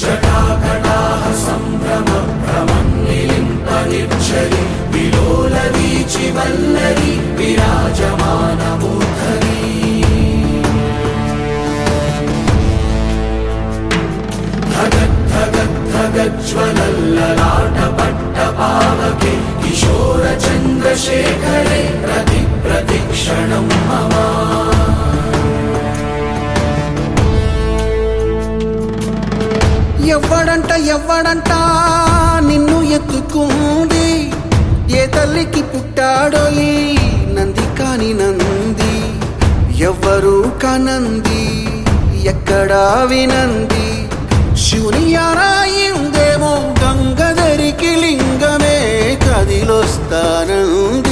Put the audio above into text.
जटाकटाः सम्भ्रमभ्रमन्निलिम्पनिर्झरि विलोलवीचि वल्लरी विराजमानमूर्धनि धगद्धगद्धगज्ज्वलल्ललाटपट्टपावके किशोरचन्द्रशेखरे प्रतिक्षणं मम ఎవ్వడంట నిన్ను ఎత్తుకుంది ఏ తల్లికి పుట్టాడో ఈ నంది కాని నంది ఎవ్వరు కనంది ఎక్కడా వినంది శివుని యారాయిందేమో గంగధరికి లింగమే కదిలొస్తానంది